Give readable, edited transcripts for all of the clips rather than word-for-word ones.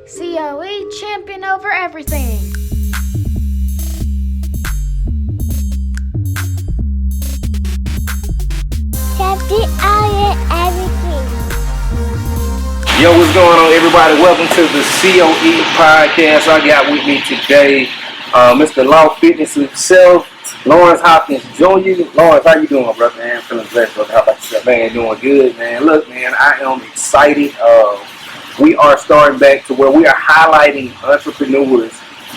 COE champion over everything. Champion over everything. Yo, what's going on, everybody? Welcome to the COE podcast. I got with me today Mr. Law Fitness himself, Lawrence Hopkins Jr. Lawrence, how you doing, brother? Man, feeling blessed, brother. How about yourself? Man, doing good, man. Look, man, I am excited. We are starting back to where we are highlighting entrepreneurs.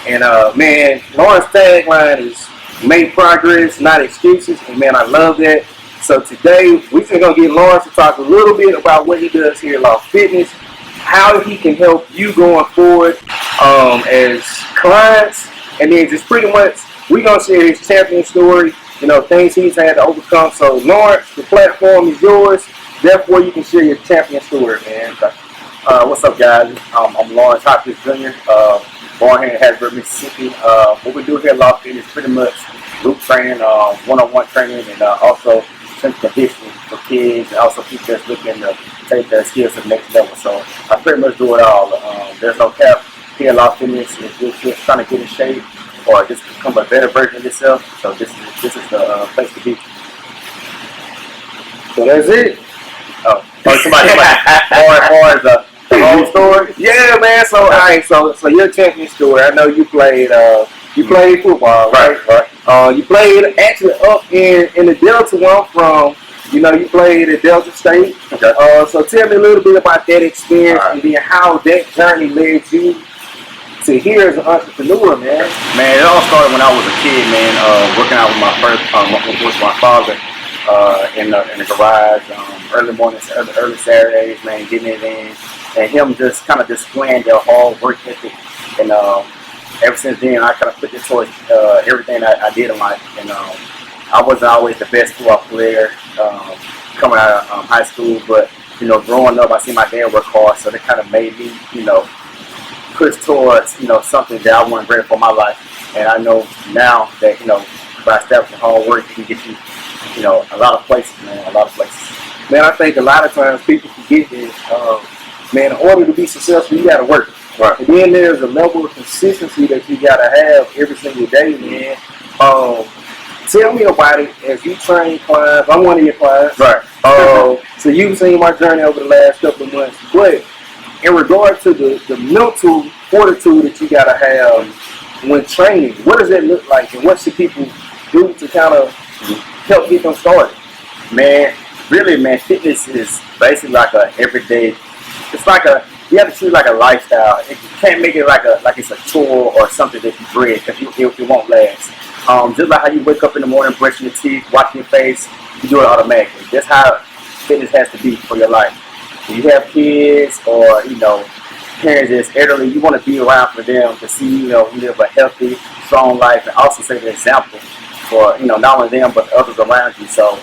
And, man, Lawrence's tagline is make progress, not excuses. And, man, I love that. So today, we're just going to get Lawrence to talk a little bit about what he does here at Law Fitness, how he can help you going forward as clients, and then just pretty much we're going to share his champion story, you know, things he's had to overcome. So, Lawrence, the platform is yours. Therefore, you can share your champion story, man. What's up, guys? I'm Lawrence Hopkins Jr., born here in Hattiesburg, Mississippi. What we do here at Law Fitness is pretty much group training, one-on-one training, and also strength conditioning for kids, and also people that's looking to take their skills to the next level. So I pretty much do it all. There's no cap here at Law Fitness. If you're just trying to get in shape or just become a better version of yourself, so this is the place to be. So that's it. Somebody as the whole story. Yeah, man. So all right. So your champion story. I know you played football, right? You played actually up in the Delta one from, you know, you played at Delta State. Okay. So tell me a little bit about that experience and then how that journey led you to here as an entrepreneur, man. Man, it all started when I was a kid, man. Working out with my father in the garage, early mornings, early Saturdays, man, getting it in, and him just kind of displaying their hard work ethic. And ever since then, I kind of put it towards everything I did in life. And I wasn't always the best football player coming out of high school, but you know, growing up, I see my dad work hard, so that kind of made me, you know, push towards, you know, something that I wanted great for my life. And I know now that, you know, by establishing hard work, it can get you, you know, a lot of places, man, a lot of places. Man, I think a lot of times people forget this. Man, in order to be successful, you got to work. Right. And then there's a level of consistency that you got to have every single day, man. Tell me about it as you train clients. I'm one of your clients. Right. So you've seen my journey over the last couple of months. But in regard to the mental fortitude that you got to have when training, what does that look like? And what should people do to kind of help get them started? Man, really, man, fitness is basically like a everyday. It's like you have to treat it like a lifestyle. You can't make it like it's a chore or something that you dread, because it won't last. Just like how you wake up in the morning, brushing your teeth, washing your face, you do it automatically. That's how fitness has to be for your life. If you have kids or, you know, parents that's elderly, you want to be around for them to see, you know, live a healthy, strong life, and also set an example for, you know, not only them but the others around you. So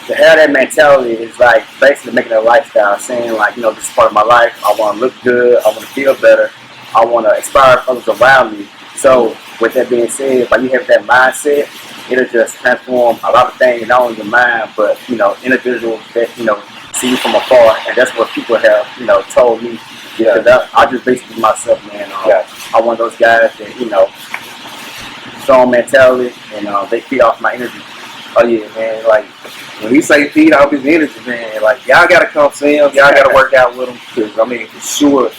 to have that mentality is like basically making a lifestyle, saying like, you know, this is part of my life. I want to look good. I want to feel better. I want to inspire others around me. So with that being said, when you have that mindset, it'll just transform a lot of things, not only your mind, but, you know, individuals that, you know, see you from afar. And that's what people have, you know, told me. Yeah. Because I just basically myself, man. I'm one of those guys that, you know, strong mentality, and they feed off my energy. Oh yeah, man. Like when he say feed off his energy, man, like y'all gotta come see him. Y'all gotta work out with him, because I mean, for sure,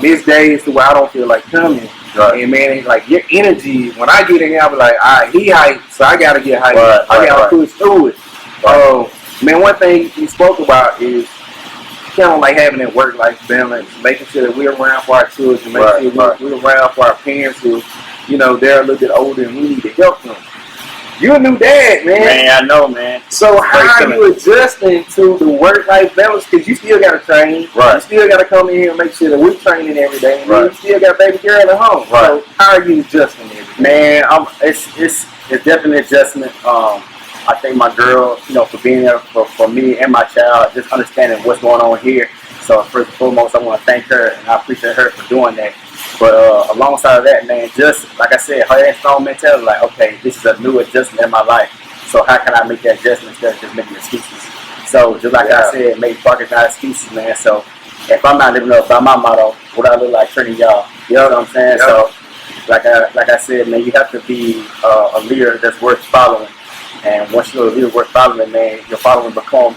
his days to where I don't feel like coming. Right. And man, like your energy, when I get in there, I be like, all right, he hyped, so I gotta get hyped. I gotta push through it. Man, one thing he spoke about is kind of like having that work-life balance, making sure that we're around for our children, making sure we're around for our parents who, you know, they're a little bit older and we need to help them. You're a new dad, man. Man, I know, man. So how are you adjusting to the work-life balance? Because you still got to train. Right. You still got to come in here and make sure that we're training every day. And right. You still got baby girl at home. Right. So how are you adjusting it? Man, it's definitely an adjustment. I thank my girl, you know, for being there for me and my child, just understanding what's going on here. So first and foremost, I want to thank her, and I appreciate her for doing that. But alongside of that, man, just like I said, her that strong mentality, like, okay, this is a new adjustment in my life. So how can I make that adjustment instead of just making excuses? So just like I said, make progress, not excuses, man. So if I'm not living up by my motto, what I look like training y'all. You know what I'm saying? Yep. So, like I said, man, you have to be a leader that's worth following. And once you're a leader worth following, man, your following grow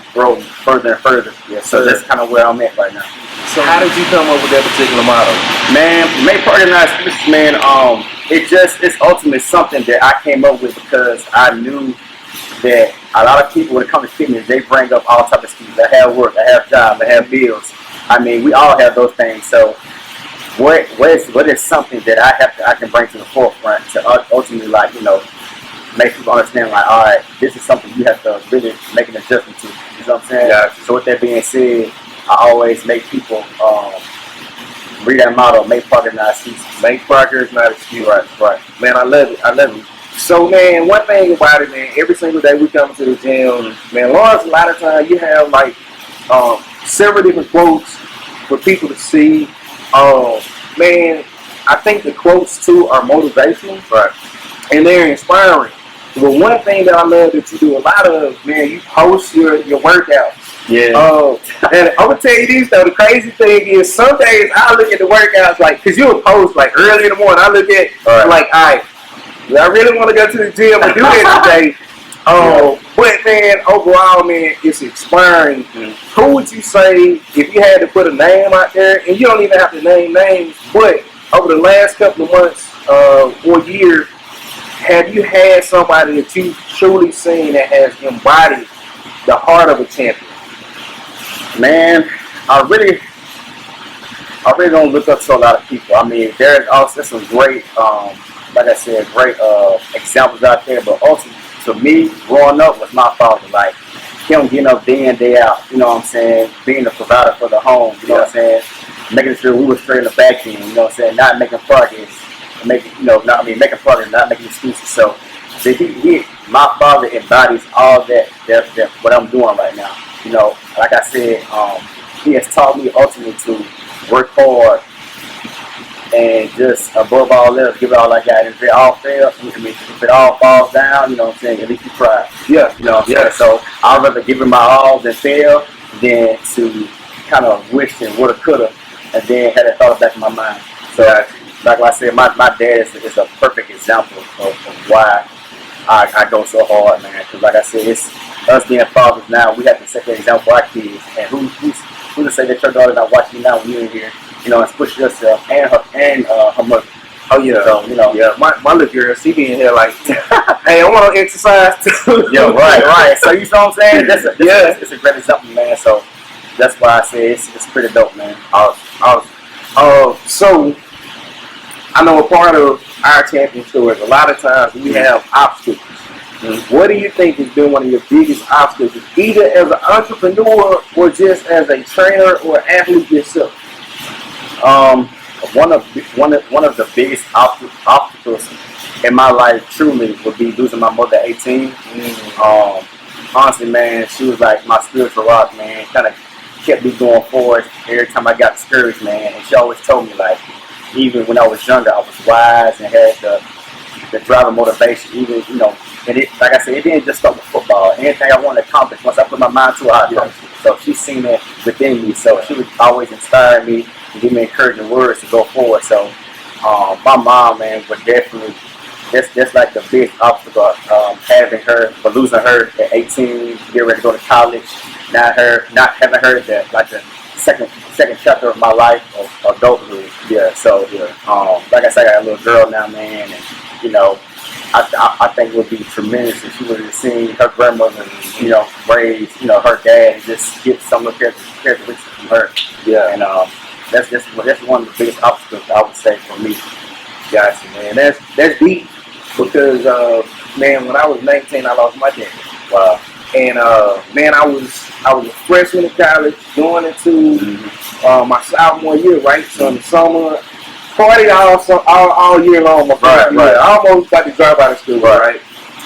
further and further. Yeah, so that's kind of where I'm at right now. So how did you come up with that particular motto? Man, make organized business, man. It's ultimately something that I came up with because I knew that a lot of people, when it comes to fitness, they bring up all types of excuses. I have work, I have job, I have bills. I mean, we all have those things. So, what is something that I can bring to the forefront to ultimately, like, you know, make people understand, like, all right, this is something you have to really make an adjustment to. You know what I'm saying? Yeah. So with that being said, I always make people read that motto: make progress, not excuses. Make progress, not excuse. Right. Man, I love it. I love it. So, man, one thing about it, man, every single day we come to the gym, man, Lawrence, a lot of times you have, like, several different quotes for people to see. Man, I think the quotes, too, are motivational. Right. And they're inspiring. But one thing that I love that you do a lot of, man, you post your workouts. Yeah. And I'm gonna tell you this though, the crazy thing is some days I look at the workouts like, cause you'll post like early in the morning. I look at like, alright, I really want to go to the gym and do that today. But man, overall, man, it's inspiring. Who would you say if you had to put a name out there, and you don't even have to name names, but over the last couple of months or year, have you had somebody that you've truly seen that has embodied the heart of a champion? Man, I really don't look up to a lot of people. I mean, there's also some great, like I said, great examples out there. But ultimately, to me, growing up was my father. Like, him getting up day in, day out. You know what I'm saying? Being the provider for the home. You know what I'm saying? Making sure we were straight in the back end. You know what I'm saying? Not making progress. Making progress, not making excuses. So, my father embodies all that what I'm doing right now. You know, like I said, he has taught me ultimately to work hard and just above all else, give it all I got. And if it all fails, if it all falls down, you know what I'm saying, at least you try. Yeah. You know what I'm saying? So I'd rather give it my all than fail than to kind of wish and woulda, coulda, and then had that thought back in my mind. So, like I said, my dad is a perfect example of why I go so hard, man. Because like I said, it's us being fathers now. We have to set the example for our kids. And who's to say that your daughter's not watching you now when you're in here? You know, and push yourself and her mother. Oh yeah. So, you know, my little girl, she be in here like, hey, I want to exercise too. Yeah, right. So you know what I'm saying? It's a great example, man. So that's why I say it's pretty dope, man. So I know a part of our championship is a lot of times we have obstacles. What do you think has been one of your biggest obstacles, either as an entrepreneur or just as a trainer or athlete yourself? One of the biggest obstacles in my life truly would be losing my mother at 18. Honestly, man, she was like my spiritual rock, man. Kind of kept me going forward every time I got discouraged, man. And she always told me, like, even when I was younger, I was wise and had the drive and motivation. Even, you know, and like I said, it didn't just start with football. Anything I wanted to accomplish, once I put my mind to it, I accomplished it. So she's seen that within me. So she would always inspire me and give me encouraging words to go forward. So my mom, man, would definitely, that's like the big obstacle, having her, but losing her at 18, getting ready to go to college, not having her the second chapter of my life of adulthood. Yeah, so like I said, I got a little girl now, man, and you know, I think it would be tremendous if she would have seen her grandmother, you know, raise, you know, her dad, and just get some of the characteristics from her. Yeah, and that's one of the biggest obstacles I would say for me. Gotcha, man. That's deep because man, when I was 19, I lost my dad. Wow. And man, I was a freshman in college, going into my sophomore year, right? So in the summer, party all year long. Right. I almost got to drop out of school, right?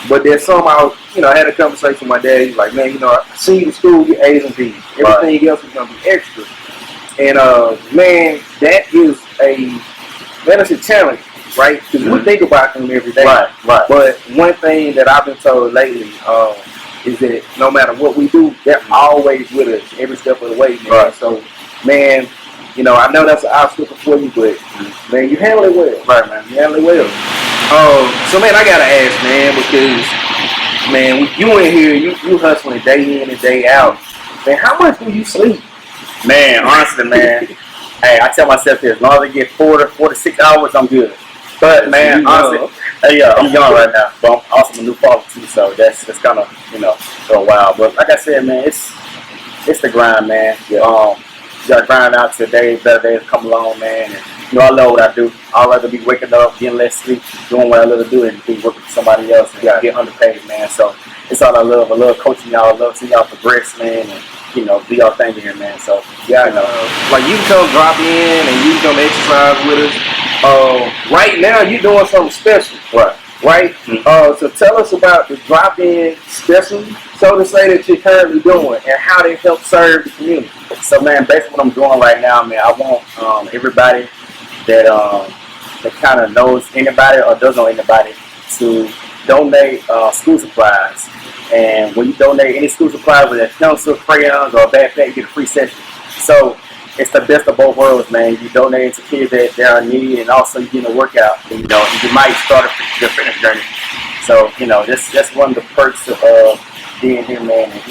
But then somehow, you know, I had a conversation with my dad. He's like, man, you know, I see you to school, get A's and B's. Everything else is gonna be extra. And man, that's a challenge, right? Because we think about them every day. Right. But one thing that I've been told lately is that no matter what we do, they're always with us every step of the way, man. Right. So man, you know, I know that's an obstacle for you, but man, you handle it well. Right, man. You handle it well. So man, I gotta ask, man, because man, you in here, you hustling day in and day out. Man, how much do you sleep? Man, honestly, man, hey, I tell myself this: as long as I get 4 to 6 hours, I'm good. But man, honestly, hey, I'm young right now, but I'm also a new father too, so that's kind of for a while. But like I said, man, it's the grind, man. You gotta grind out today, better days come along, man. And I love what I do. I'd rather be waking up, getting less sleep, doing what I love to do, and be working for somebody else and get underpaid, man. So it's all I love. I love coaching y'all. I love seeing y'all progress, man, and do y'all thing here, man. So yeah, I know. Like you can come drop in and you can come exercise with us. Right now you're doing something special, right? Mm-hmm. So tell us about the drop-in special, so to say, that you're currently doing and how they help serve the community. So man, basically what I'm doing right now, man, I want everybody that kind of knows anybody or doesn't know anybody to donate school supplies. And when you donate any school supplies, whether it's pencils, crayons, or a backpack, you get a free session. So it's the best of both worlds, man. You donate to kids that are in need, and also you get a workout. And, you might start your fitness journey. So that's one of the perks of being here, man. And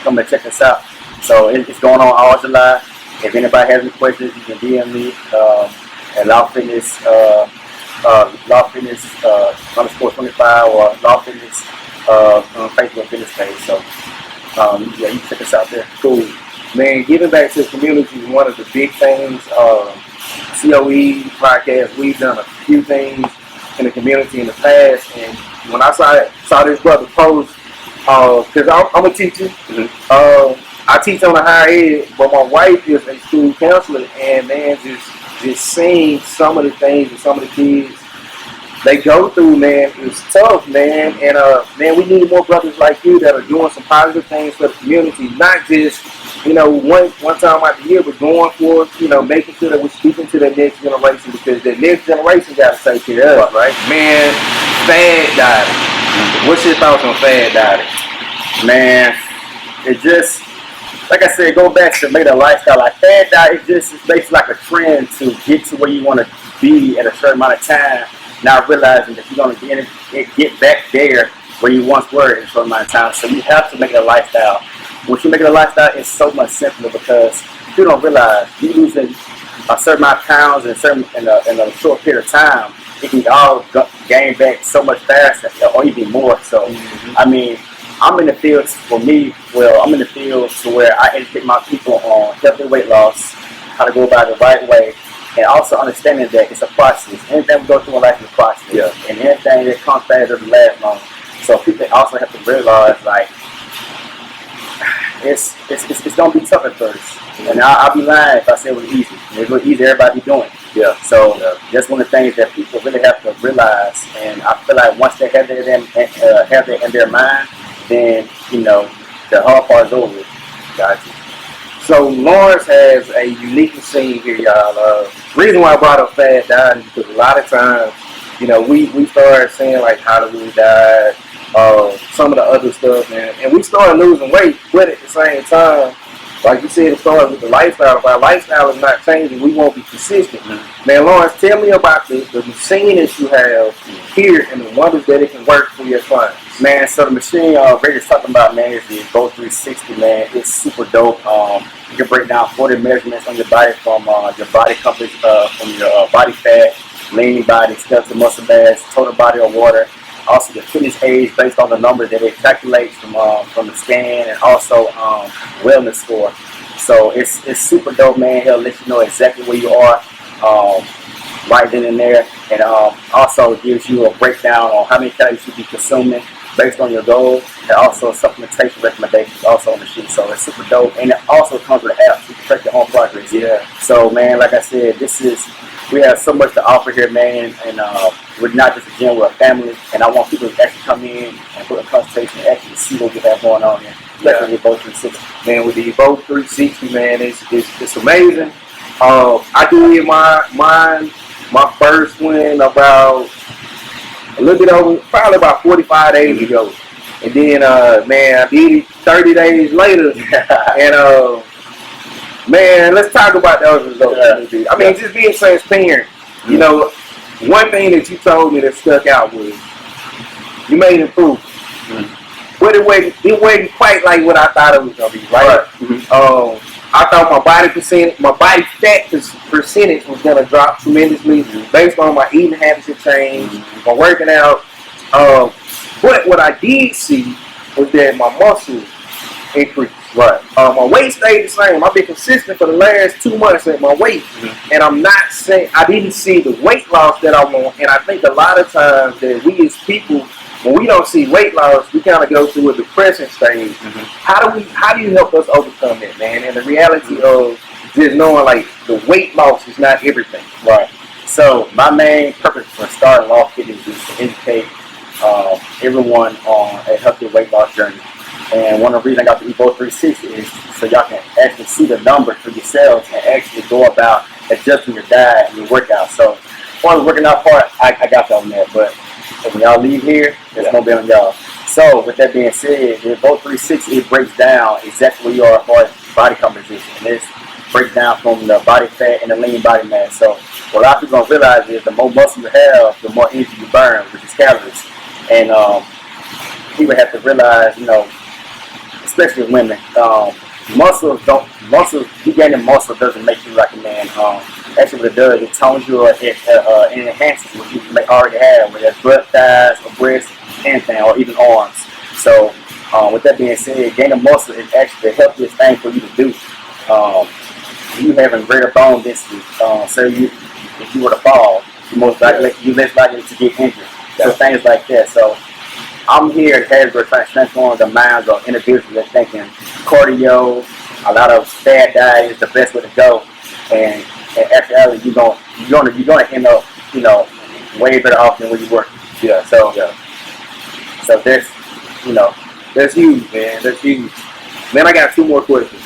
come and check us out. So it's going on all July. If anybody has any questions, you can DM me at Law Fitness _25 or Law Fitness on Facebook Fitness page. So yeah, you can check us out there. Cool. Man, giving back to the community is one of the big things. COE podcast, we've done a few things in the community in the past, and when I saw this brother post, because I'm a teacher, I teach on the higher ed, but my wife is a school counselor, and man, just seeing some of the things that some of the kids they go through, man, it's tough, man. And man, we need more brothers like you that are doing some positive things for the community, not just one time out the year, but going for making sure that we're speaking to the next generation, because the next generation got to take care of us, right? Man, fad dieting. What's your thoughts on fad dieting? Man, it just, like I said, go back to make a lifestyle. Like fad diet, it's basically like a trend to get to where you want to be at a certain amount of time. Not realizing that you're going to get back there where you once were in a short amount of time. So you have to make it a lifestyle. Once you make it a lifestyle, it's so much simpler, because you don't realize you losing a certain amount of pounds in a short period of time. It can all gain back so much faster, or even more. So, I mean, I'm in the field for me. Well, I'm in the field to where I educate my people on healthy weight loss, how to go about it the right way. And also understanding that it's a process. Anything we go through in life is a process. Yeah. And anything that comes fast doesn't last long. So people also have to realize, like, it's gonna be tough at first. And I'll be lying if I say it was easy. It was easy, everybody be doing. Yeah. So that's one of the things that people really have to realize. And I feel like once they have that in their mind, then the hard part is over. Gotcha. So Lawrence has a unique machine here, y'all. Reason why I brought up fad dieting is because a lot of times, we started saying like Hollywood diet, some of the other stuff, man, and we started losing weight, but at the same time, like you said, it started with the lifestyle. If our lifestyle is not changing, we won't be consistent. Man, Lawrence, tell me about the machine that you have here and the wonders that it can work for your clients. Man, so the machine Ray is talking about, man, is the Go 360, man. It's super dope. You can break down 40 measurements on your body, from your body compass, from your body fat, lean body, skeletal muscle mass, total body of water. Also your fitness age based on the numbers that it calculates from the scan, and also wellness score. So it's super dope, man. He'll let you know exactly where you are right then and there, and also gives you a breakdown on how many calories you should be consuming based on your goals, and also supplementation recommendations also on the sheet. So it's super dope, and it also comes with an app, so you can track your own progress. Yeah. So man, like I said, we have so much to offer here, man, and we're not just a gym, we're a family, and I want people to actually come in and put a consultation and actually see what we have going on here. Especially with Evoke 360. Man, with the Evoke 360, man, it's amazing. I did my first one about a little bit over, probably about 45 days ago. And then, man, I did it 30 days later. And, Man, let's talk about those results a little bit. I mean, just being transparent. You know, one thing that you told me that stuck out was you made improvements. But it wasn't quite like what I thought it was gonna be, right? I thought my body fat percentage was gonna drop tremendously based on my eating habits had changed, my working out. But what I did see was that my muscles increased. Right. My weight stayed the same. I've been consistent for the last 2 months at my weight, and I'm not saying I didn't see the weight loss that I want. And I think a lot of times that we as people, when we don't see weight loss, we kind of go through a depression stage. How do you help us overcome that, man? And the reality of just knowing like the weight loss is not everything. Right. So my main purpose for starting Law Fitness is to educate everyone on a healthy weight loss journey. And one of the reasons I got the Evo 360 is so y'all can actually see the numbers for yourselves and actually go about adjusting your diet and your workout. So for the working out part, I got y'all on that. But when y'all leave here, it's going to be on y'all. So with that being said, the Evo 360, it breaks down exactly where you are as far as body composition. And it breaks down from the body fat and the lean body mass. So what a lot of people don't realize is the more muscle you have, the more energy you burn, which is calories. And people have to realize, you know, especially women, you gaining muscle doesn't make you like a man. Actually what it does, it tones you and enhances what you may already have, whether it's butt, thighs, or breasts, anything, or even arms. So with that being said, gaining muscle is actually the healthiest thing for you to do. You having greater bone density, so if you were to fall, you're less likely to get injured. So things like that. So I'm here at Hasbro trying to transform the minds of individuals that thinking cardio, a lot of fad diet is the best way to go, and actually you're gonna end up, you know, way better off than when you work. So that's, you know, that's huge, man. That's huge. Man, I got 2 more questions.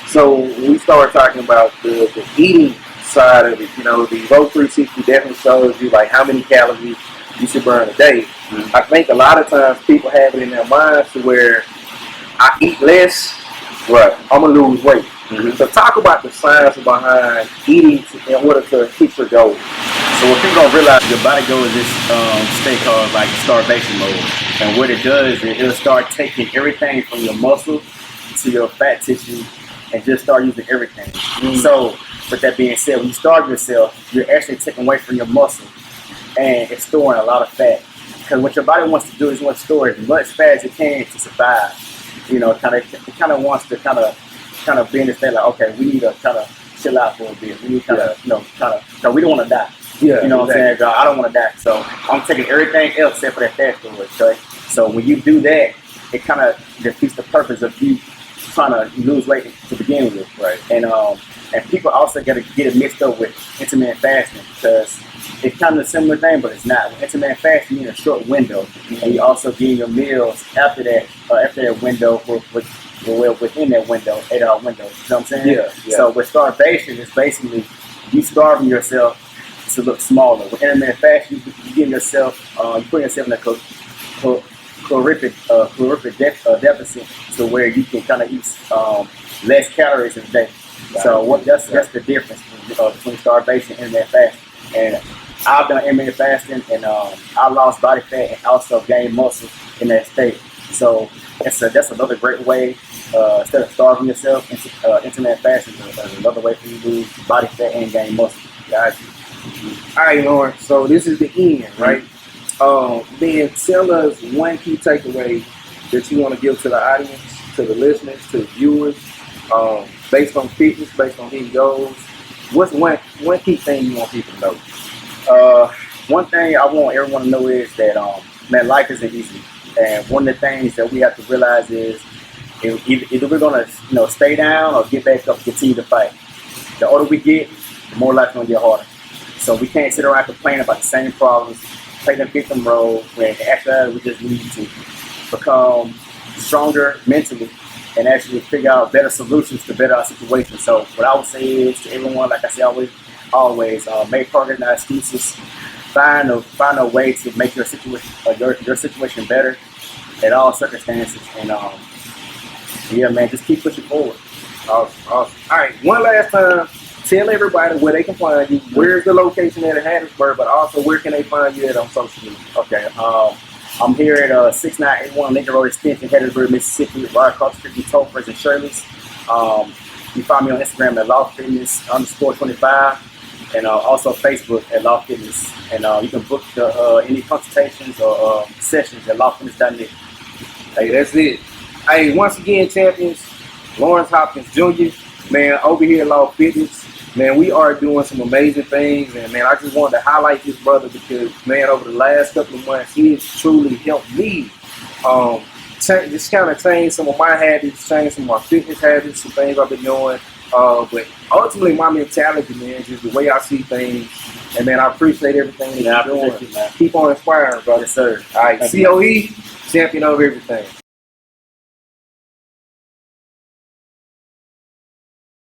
So when we start talking about the eating side of it, you know, the Evo 360 definitely shows you like how many calories you should burn a day. I think a lot of times people have it in their minds to where I eat less, right, I'm gonna lose weight. So talk about the science behind eating in order to hit your goal. So what people don't realize, your body goes this state called like starvation mode, and what it does is it'll start taking everything from your muscle to your fat tissue and just start using everything. So with that being said, when you starve yourself, you're actually taking away from your muscle, and it's storing a lot of fat. Because what your body wants to do is want to store as much fat as it can to survive. You know, it kind of wants to kind of be in this state like, okay, we need to kind of chill out for a bit. We need to because we don't want to die. You know what I'm saying? I don't want to die. So I'm taking everything else except for that fat storage. Okay? So when you do that, it kind of defeats the purpose of you trying to lose weight to begin with. Right. And people also got to get it mixed up with intermittent fasting, because it's kind of a similar thing, but it's not. With intermittent fasting, you need a short window, and you also get your meals after that window, within that window, 8-hour window. You know what I'm saying? So with starvation, it's basically you starving yourself to look smaller. With intermittent fasting, you give yourself, you put yourself in a calorific deficit to where you can kind of eat less calories in a day. So that's the difference between starvation and intermittent fasting. And I've done intermittent fasting, and I lost body fat and also gained muscle in that state. So that's another great way. Instead of starving yourself, intermittent fasting is another way for you to lose body fat and gain muscle. Gotcha. All right, Lawrence. So this is the end, right? Then tell us one key takeaway that you want to give to the audience, to the listeners, to the viewers, based on fitness, based on hitting goals. What's one key thing you want people to know? One thing I want everyone to know is that man, life isn't easy, and one of the things that we have to realize is either we're gonna stay down or get back up and continue to fight. The older we get, the more life's gonna get harder. So we can't sit around complaining about the same problems, play the victim role, when actually we just need to become stronger mentally and actually figure out better solutions to better our situation. So what I would say is to everyone, like I say always, make progress, not excuses. Find a way to make your situation better at all circumstances, and yeah, man, just keep pushing forward. Awesome. All right, one last time, tell everybody where they can find you. Where's the location at Hattiesburg, but also where can they find you at on social media? Okay. I'm here at 6981 Lincoln Road Extension, Hattiesburg, Mississippi, right across the street from Topher's and Shirley's. You find me on Instagram at lawfitness_25 and also Facebook at lawfitness. And you can book any consultations or sessions at lawfitness.net. Hey, that's it. Hey, once again, champions, Lawrence Hopkins Jr., man, over here at Law Fitness, man, we are doing some amazing things, and man, I just wanted to highlight this brother because, man, over the last couple of months, he has truly helped me just kind of change some of my habits, change some of my fitness habits, some things I've been doing, but ultimately my mentality, man, just the way I see things, and man, I appreciate everything that you're doing. You, man. Keep on inspiring, brother. Yes, sir. All right, COE, champion over everything.